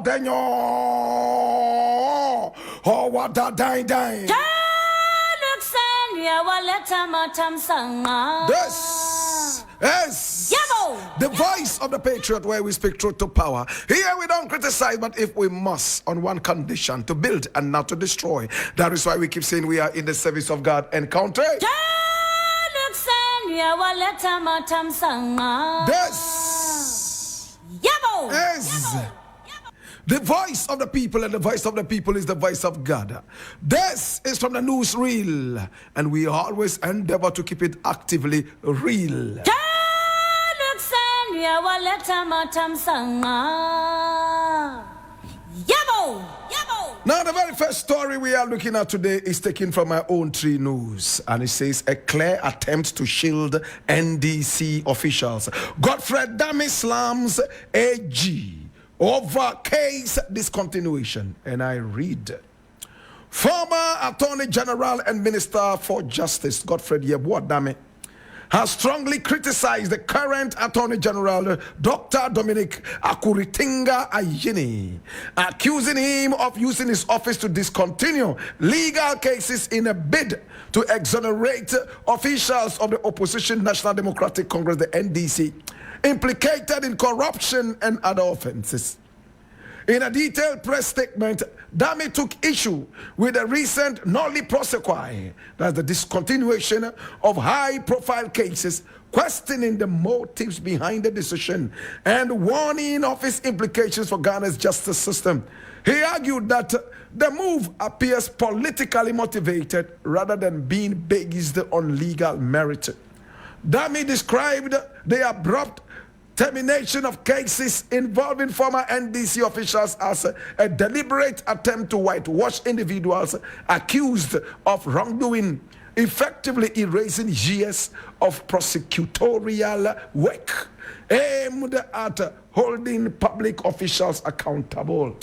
Denyo. Oh, what that dine. This is the voice of the patriot, where we speak truth to power. Here we don't criticize, but if we must, on one condition: to build and not to destroy. That is why we keep saying we are in the service of God and country. This is the voice of the people, and the voice of the people is the voice of God. This is from the newsreel, and we always endeavor to keep it actively real. Now, the very first story we are looking at today is taken from my own Tree News, and it says a clear attempt to shield NDC officials. Godfred Dami slams AG over case discontinuation. And I read, former Attorney General and Minister for Justice Godfred Dami has strongly criticized the current Attorney General, Dr. Dominic Akuritinga Ayini, accusing him of using his office to discontinue legal cases in a bid to exonerate officials of the opposition National Democratic Congress, the NDC, implicated in corruption and other offenses. In a detailed press statement, Dami took issue with the recent nolli prosequi, that's the discontinuation of high-profile cases, questioning the motives behind the decision and warning of its implications for Ghana's justice system. He argued that the move appears politically motivated rather than being based on legal merit. Dami described the abrupt termination of cases involving former NDC officials as a deliberate attempt to whitewash individuals accused of wrongdoing, effectively erasing years of prosecutorial work aimed at holding public officials accountable.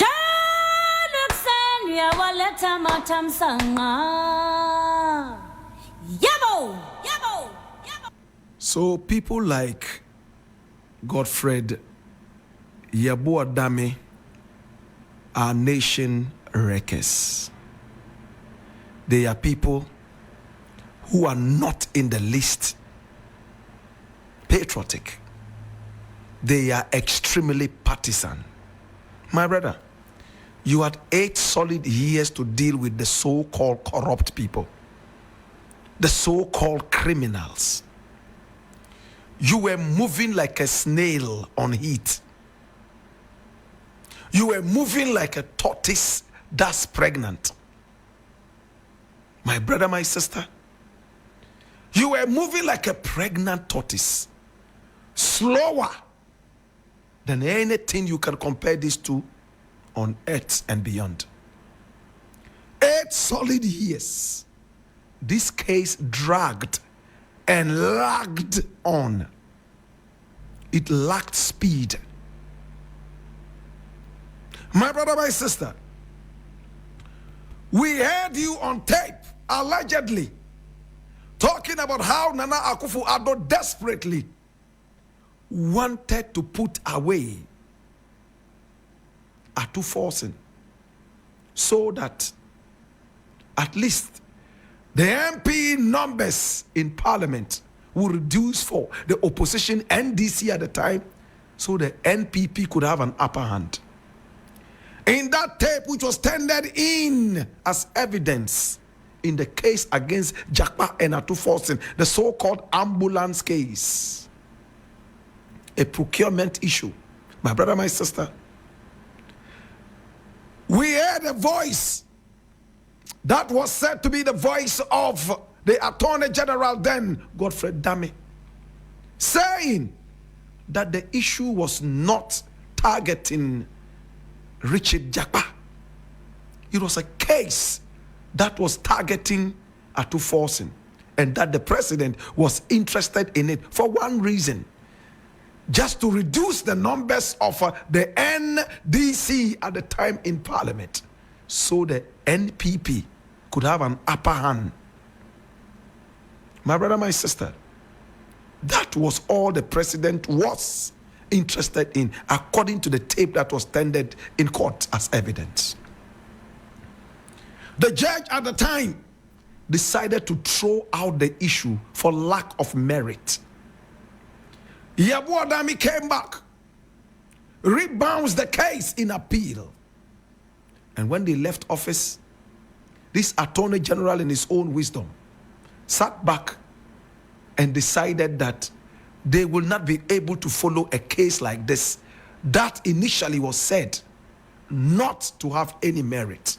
So people like Godfred Dami are nation wreckers. They are people who are not in the least patriotic. They are extremely partisan. My brother, you had 8 solid years to deal with the so-called corrupt people, the so-called criminals. You were moving like a snail on heat. You were moving like a tortoise that's pregnant. My brother, my sister, you were moving like a pregnant tortoise, slower than anything you can compare this to on earth and beyond. 8 solid years. This case dragged and lagged on. It lacked speed. My brother, my sister, we heard you on tape, allegedly, talking about how Nana Akufo-Addo desperately wanted to put away Atu-Forson so that at least the MP numbers in Parliament will reduce for the opposition NDC at the time, so the NPP could have an upper hand. In that tape, which was tendered in as evidence in the case against Jakpa and Atu-Forson, the so-called ambulance case, a procurement issue. My brother, my sister, we heard a voice that was said to be the voice of the Attorney General then, Godfred Dami, saying that the issue was not targeting Richard Jakpa. It was a case that was targeting Atu-Forson, and that the president was interested in it for one reason: just to reduce the numbers of the NDC at the time in Parliament, so the NPP could have an upper hand. My brother, my sister, that was all the president was interested in, according to the tape that was tendered in court as evidence. The judge at the time decided to throw out the issue for lack of merit. Yabu Adami came back, rebounds the case in appeal. And when they left office, this Attorney General, in his own wisdom, sat back and decided that they will not be able to follow a case like this that initially was said not to have any merit.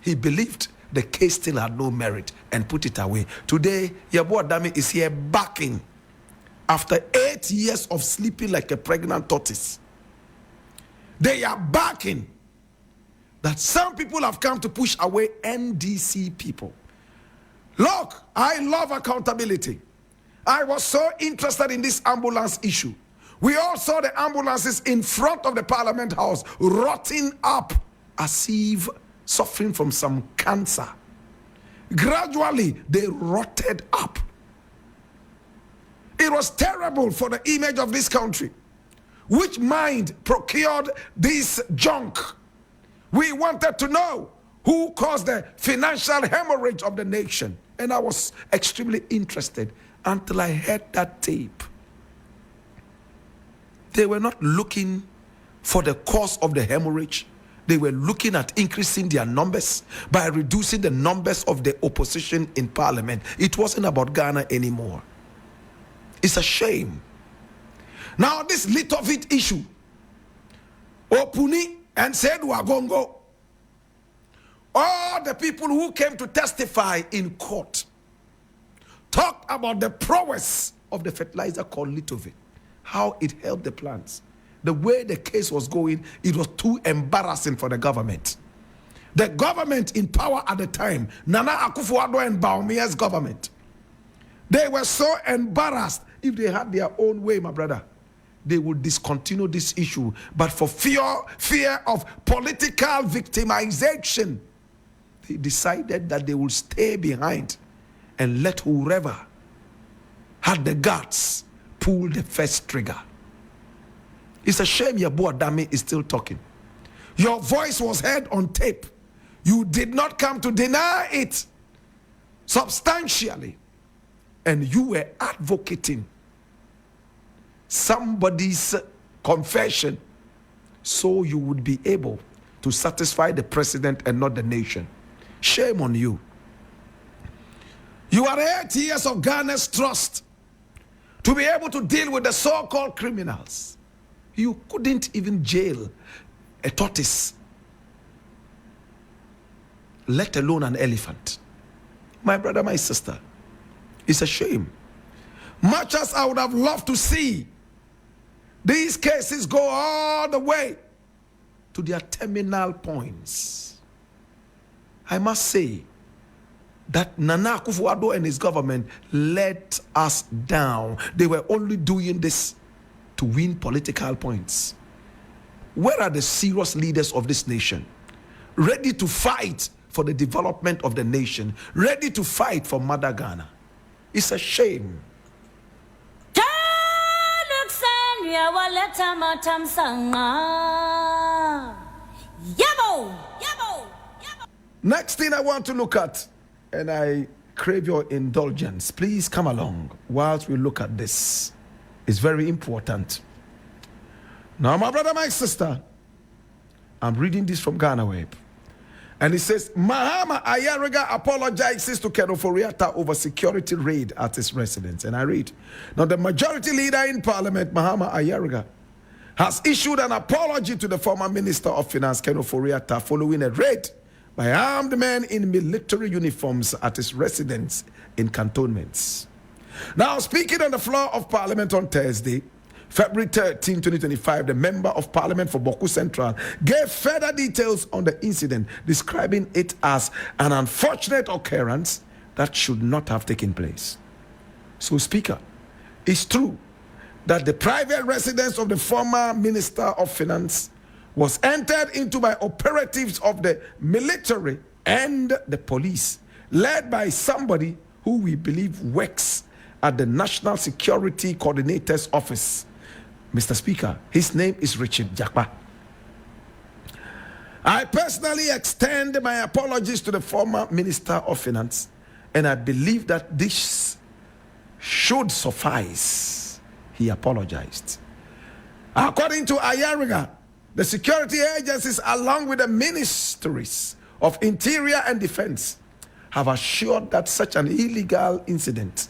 He believed the case still had no merit and put it away. Today, Yabu Adami is here backing after 8 years of sleeping like a pregnant tortoise. They are backing that some people have come to push away NDC people. Look, I love accountability. I was so interested in this ambulance issue. We all saw the ambulances in front of the Parliament House rotting up as if suffering from some cancer. Gradually, they rotted up. It was terrible for the image of this country. Which mind procured this junk? We wanted to know who caused the financial hemorrhage of the nation. And I was extremely interested until I heard that tape. They were not looking for the cause of the hemorrhage. They were looking at increasing their numbers by reducing the numbers of the opposition in parliament. It wasn't about Ghana anymore. It's a shame. Now this Litovit issue, Opuni and said Wagongo, all the people who came to testify in court talked about the prowess of the fertilizer called Litovit, how it helped the plants. The way the case was going, it was too embarrassing for the government. The government in power at the time, Nana Akufo-Addo and Baumia's government, they were so embarrassed. If they had their own way, my brother, they would discontinue this issue. But for fear of political victimization, they decided that they will stay behind and let whoever had the guts pull the first trigger. It's a shame Yabu Adami is still talking. Your voice was heard on tape. You did not come to deny it substantially. And you were advocating somebody's confession so you would be able to satisfy the president and not the nation. Shame on you. You are 8 years of Ghana's trust to be able to deal with the so-called criminals. You couldn't even jail a tortoise, let alone an elephant. My brother, my sister, it's a shame. Much as I would have loved to see these cases go all the way to their terminal points, I must say that Nana Akufo-Addo and his government let us down. They were only doing this to win political points. Where are the serious leaders of this nation? Ready to fight for the development of the nation, ready to fight for Mother Ghana. It's a shame. Next thing I want to look at, and I crave your indulgence, please come along whilst we look at this. It's very important. Now, my brother, my sister, I'm reading this from Ghana Web. And it says, Mahama Ayariga apologizes to Kenoforiata over security raid at his residence. And I read, now the majority leader in parliament, Mahama Ayariga, has issued an apology to the former Minister of Finance, Kenoforiata, following a raid by armed men in military uniforms at his residence in cantonments. Now, speaking on the floor of Parliament on Thursday, February 13, 2025, the Member of Parliament for Boku Central gave further details on the incident, describing it as an unfortunate occurrence that should not have taken place. So, Speaker, it's true that the private residence of the former Minister of Finance was entered into by operatives of the military and the police, led by somebody who we believe works at the National Security Coordinator's office. Mr. Speaker, his name is Richard Jakpa. I personally extend my apologies to the former Minister of Finance, and I believe that this should suffice. He apologized. According to Ayariga, the security agencies, along with the ministries of Interior and Defense, have assured that such an illegal incident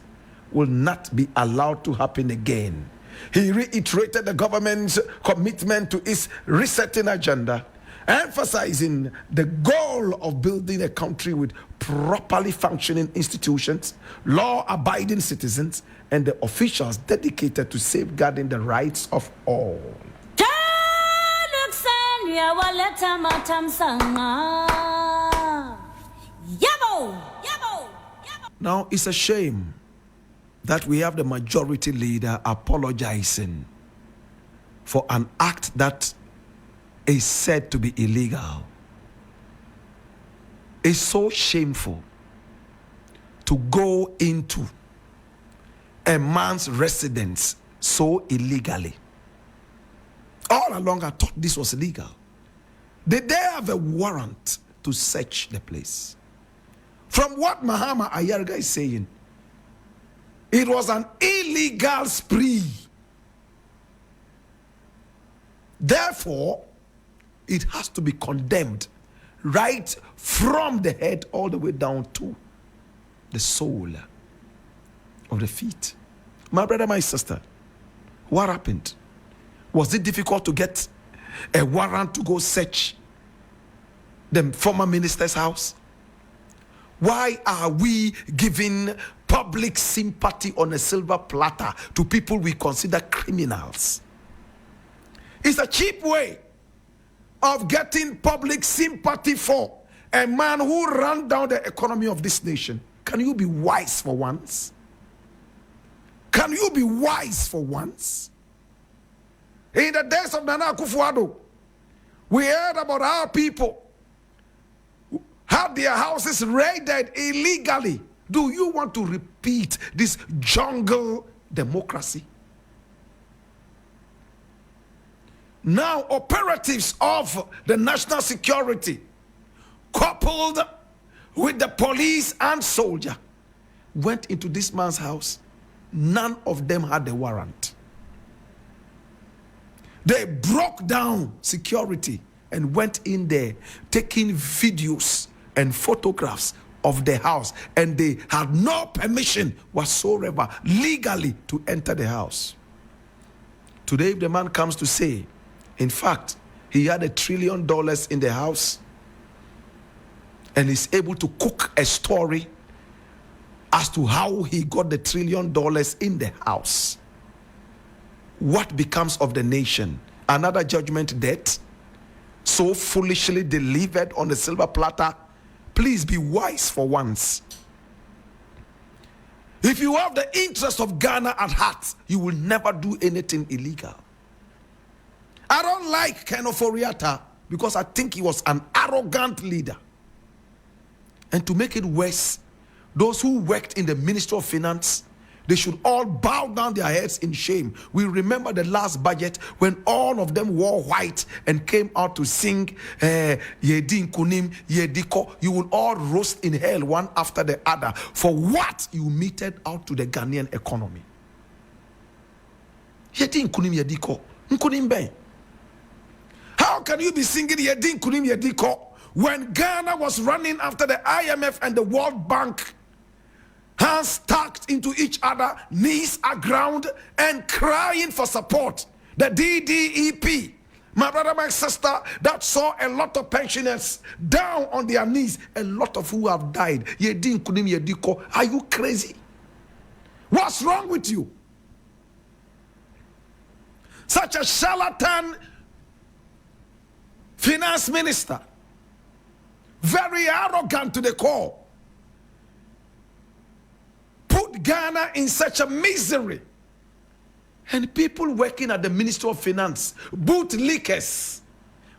will not be allowed to happen again. He reiterated the government's commitment to its resetting agenda, emphasizing the goal of building a country with properly functioning institutions, law-abiding citizens, and the officials dedicated to safeguarding the rights of all. Now, it's a shame that we have the majority leader apologizing for an act that is said to be illegal. It's so shameful to go into a man's residence so illegally. All along I thought this was illegal. Did they have a warrant to search the place? From what Mahama Ayarga is saying, it was an illegal spree. Therefore, it has to be condemned right from the head all the way down to the sole of the feet. My brother, my sister, what happened? Was it difficult to get a warrant to go search the former minister's house? Why are we giving public sympathy on a silver platter to people we consider criminals? It's a cheap way of getting public sympathy for a man who ran down the economy of this nation. Can you be wise for once? Can you be wise for once? In the days of Nana Akufo-Addo, we heard about our people had their houses raided illegally. Do you want to repeat this jungle democracy? Now, operatives of the national security, coupled with the police and soldier, went into this man's house. None of them had a warrant. They broke down security and went in there, taking videos and photographs of the house, and they had no permission whatsoever legally to enter the house. Today, if the man comes to say, in fact, he had $1 trillion in the house and is able to cook a story as to how he got the $1 trillion in the house, what becomes of the nation? Another judgment debt so foolishly delivered on the silver platter? Please be wise for once. If you have the interest of Ghana at heart, you will never do anything illegal. I don't like Ken Ofori-Atta because I think he was an arrogant leader. And to make it worse, those who worked in the Ministry of Finance, they should all bow down their heads in shame. We remember the last budget when all of them wore white and came out to sing Yedin Kunim, Yediko. You will all roast in hell one after the other for what you meted out to the Ghanaian economy. Yedin Kunim, Yediko. Nkunim Ben. How can you be singing Yedin Kunim, Yediko when Ghana was running after the IMF and the World Bank, hands stacked into each other, knees are ground, and crying for support? The DDEP, my brother, my sister, that saw a lot of pensioners down on their knees, a lot of who have died. Yedin Kunim Yediko, are you crazy? What's wrong with you? Such a charlatan finance minister, very arrogant to the core, put Ghana in such a misery. And people working at the Ministry of Finance, bootlickers,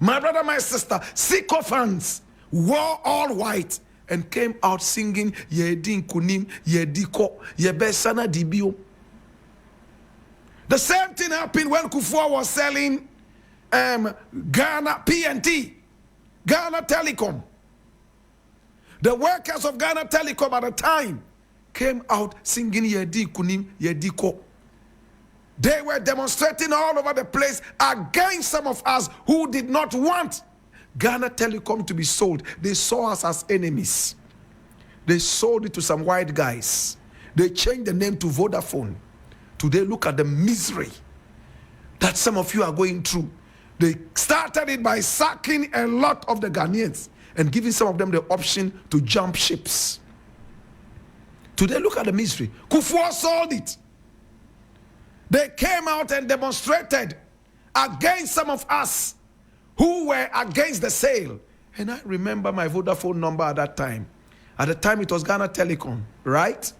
my brother, my sister, sycophants, wore all white and came out singing Yedin Kunim Yediko Yebesana Dibio. The same thing happened when Kufuor was selling Ghana PNT, Ghana Telecom. The workers of Ghana Telecom at the time came out singing Yedi Kunim, Yedi Ko. They were demonstrating all over the place against some of us who did not want Ghana Telecom to be sold. They saw us as enemies. They sold it to some white guys. They changed the name to Vodafone. Today, look at the misery that some of you are going through. They started it by sacking a lot of the Ghanaians and giving some of them the option to jump ships. Today, look at the misery. Kufuor sold it. They came out and demonstrated against some of us who were against the sale. And I remember my Vodafone number at that time. At the time, it was Ghana Telecom, right?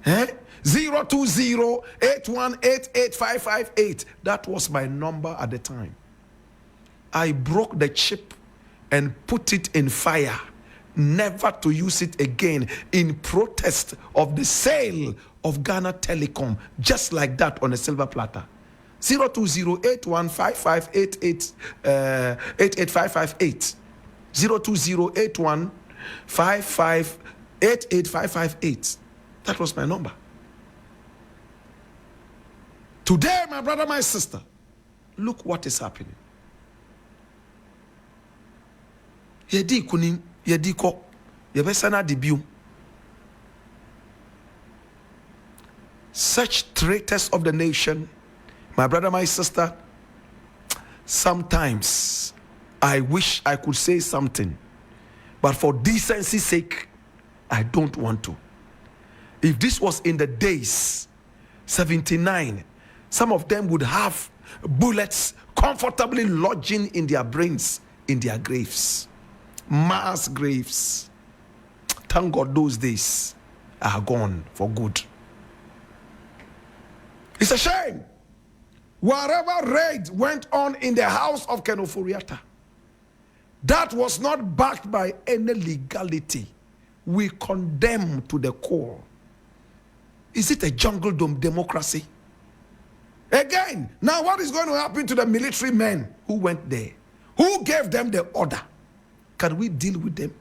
020-8188-558. That was my number at the time. I broke the chip and put it in fire, never to use it again, in protest of the sale of Ghana Telecom, just like that, on a silver platter. 020-815588-88558. 020-815588-558. That was my number. Today, my brother, my sister, look what is happening. Yedi kunim, yedi ko, yebesana dibium. Such traitors of the nation, my brother, my sister, sometimes I wish I could say something, but for decency's sake, I don't want to. If this was in the days 79, some of them would have bullets comfortably lodging in their brains, in their graves. Mass graves. Thank God those days are gone for good. It's a shame. Whatever raid went on in the house of Ken Oforiatta, that was not backed by any legality. We condemn to the core. Is it a jungle democracy? Again, now what is going to happen to the military men who went there? Who gave them the order? Can we deal with them?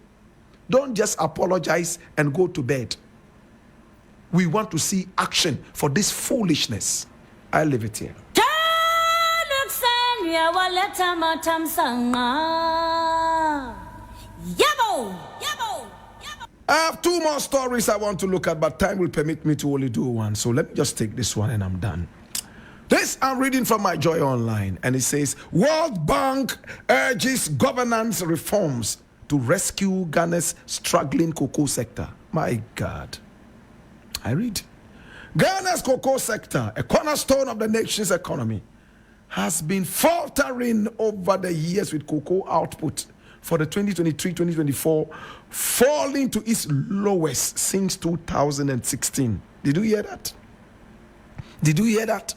Don't just apologize and go to bed. We want to see action for this foolishness. I leave it here. I have two more stories I want to look at, but time will permit me to only do one. So let me just take this one and I'm done. This I'm reading from my Joy Online, and it says, World Bank urges governance reforms to rescue Ghana's struggling cocoa sector. My God. I read. Ghana's cocoa sector, a cornerstone of the nation's economy, has been faltering over the years, with cocoa output for the 2023-2024 falling to its lowest since 2016. Did you hear that? Did you hear that?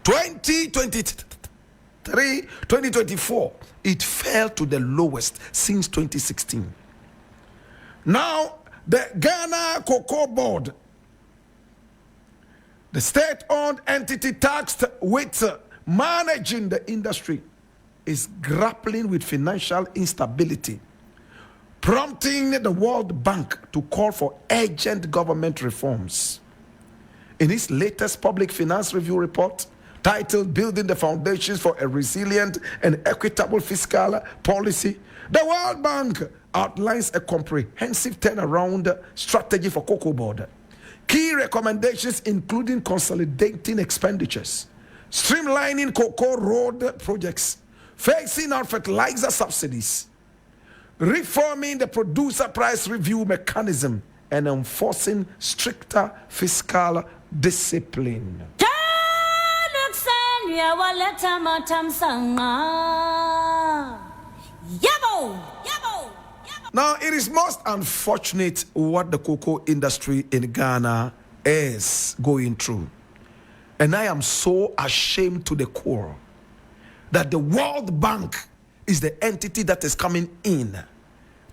2023-2024, it fell to the lowest since 2016. Now, the Ghana Cocoa Board, the state-owned entity tasked with managing the industry, is grappling with financial instability, prompting the World Bank to call for urgent government reforms. In its latest public finance review report, titled Building the Foundations for a Resilient and Equitable Fiscal Policy, the World Bank outlines a comprehensive turnaround strategy for Cocoa Board. Key recommendations including consolidating expenditures, streamlining cocoa road projects, phasing out fertilizer subsidies, reforming the producer price review mechanism, and enforcing stricter fiscal discipline. Now, it is most unfortunate what the cocoa industry in Ghana is going through. And I am so ashamed to the core that the World Bank is the entity that is coming in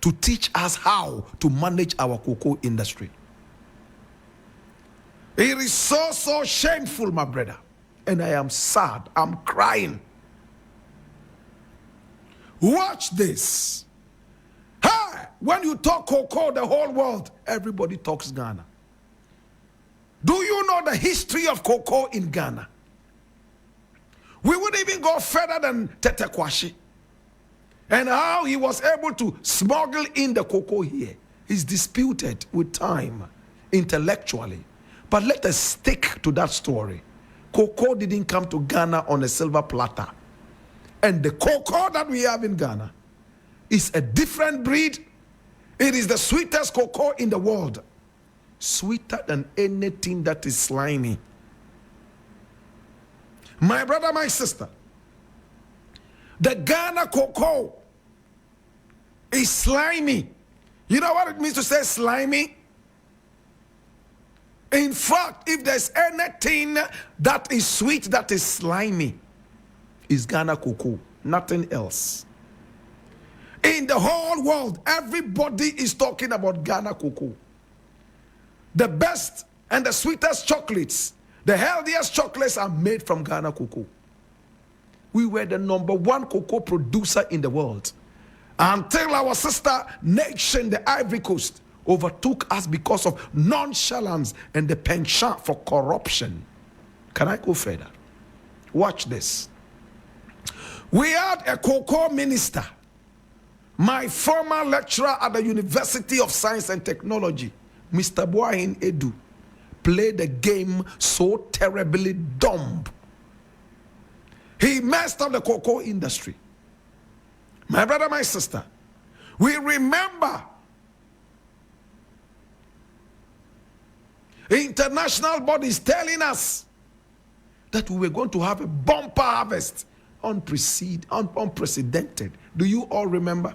to teach us how to manage our cocoa industry. It is so shameful, my brother. And I am sad. I'm crying. Watch this. Hey, when you talk cocoa, the whole world, everybody talks Ghana. Do you know the history of cocoa in Ghana? We would even go further than Tete Kwashi. And how he was able to smuggle in the cocoa here is disputed with time, intellectually. But let us stick to that story. Cocoa didn't come to Ghana on a silver platter. And the cocoa that we have in Ghana is a different breed. It is the sweetest cocoa in the world. Sweeter than anything that is slimy. My brother, my sister, the Ghana cocoa is slimy. You know what it means to say slimy? In fact, if there's anything that is sweet, that is slimy, is Ghana cocoa, nothing else. In the whole world, everybody is talking about Ghana cocoa. The best and the sweetest chocolates, the healthiest chocolates are made from Ghana cocoa. We were the #1 cocoa producer in the world until our sister nation, the Ivory Coast, overtook us because of nonchalance and the penchant for corruption. Can I go further? Watch this. We had a cocoa minister, my former lecturer at the University of Science and Technology, Mr. Boahin Edu, played the game so terribly dumb. He messed up the cocoa industry. My brother, my sister, we remember international bodies telling us that we were going to have a bumper harvest, unprecedented. Do you all remember?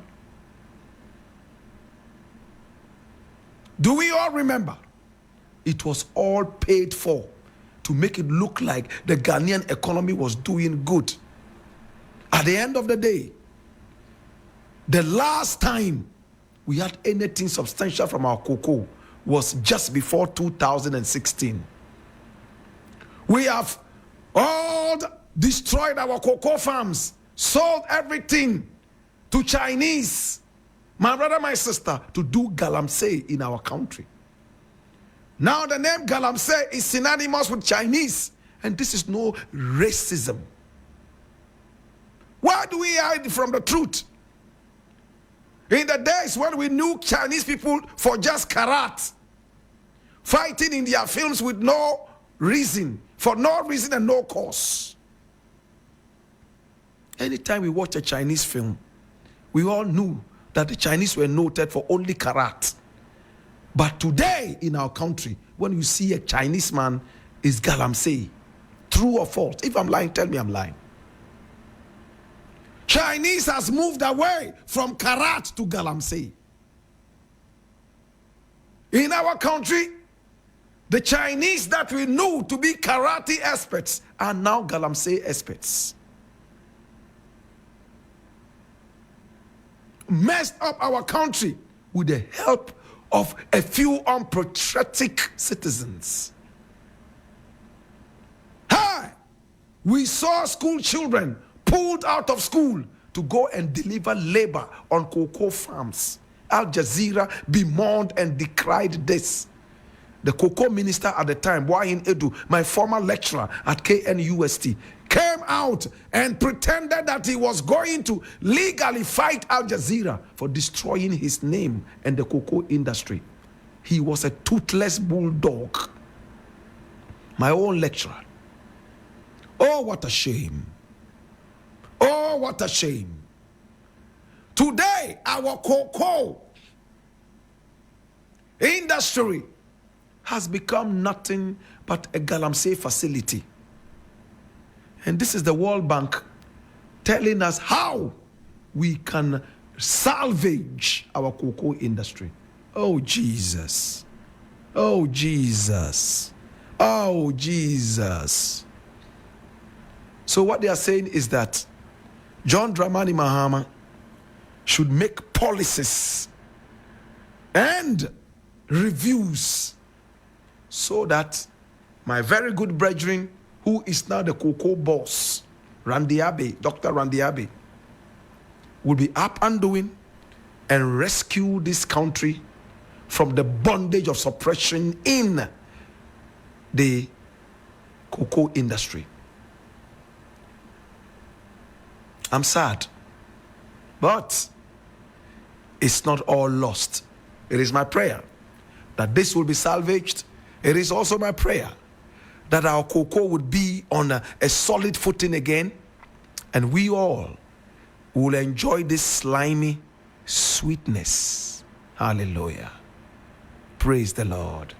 Do we all remember? It was all paid for to make it look like the Ghanaian economy was doing good. At the end of the day, the last time we had anything substantial from our cocoa was just before 2016. We have all destroyed our cocoa farms, sold everything to Chinese, my brother, my sister, to do galamsey in our country. Now the name galamsey is synonymous with Chinese, and this is no racism. Why do we hide from the truth? In the days when we knew Chinese people for just karat, fighting in their films with no reason, for no reason and no cause. Anytime we watch a Chinese film, we all knew that the Chinese were noted for only karat. But today in our country, when you see a Chinese man, is galamsey. True or false? If I'm lying, tell me I'm lying. Chinese has moved away from karat to galamsey. In our country, the Chinese that we knew to be karate experts are now galamsey experts. Messed up our country with the help of a few unpatriotic citizens. Hi! We saw school children pulled out of school to go and deliver labor on cocoa farms. Al Jazeera bemoaned and decried this. The cocoa minister at the time, Boahin Edu, my former lecturer at KNUST, came out and pretended that he was going to legally fight Al Jazeera for destroying his name and the cocoa industry. He was a toothless bulldog. My own lecturer. Oh, what a shame. Oh, what a shame. Today, our cocoa industry has become nothing but a galamsey facility. And this is the World Bank telling us how we can salvage our cocoa industry. Oh, Jesus. Oh, Jesus. Oh, Jesus. So what they are saying is that John Dramani Mahama should make policies and reviews so that my very good brethren, who is now the cocoa boss, Randy Abbey, Dr. Randy Abbey, will be up and doing and rescue this country from the bondage of suppression in the cocoa industry. I'm sad, but it's not all lost. It is my prayer that this will be salvaged. It is also my prayer that our cocoa would be on a solid footing again, and we all will enjoy this slimy sweetness. Hallelujah. Praise the Lord.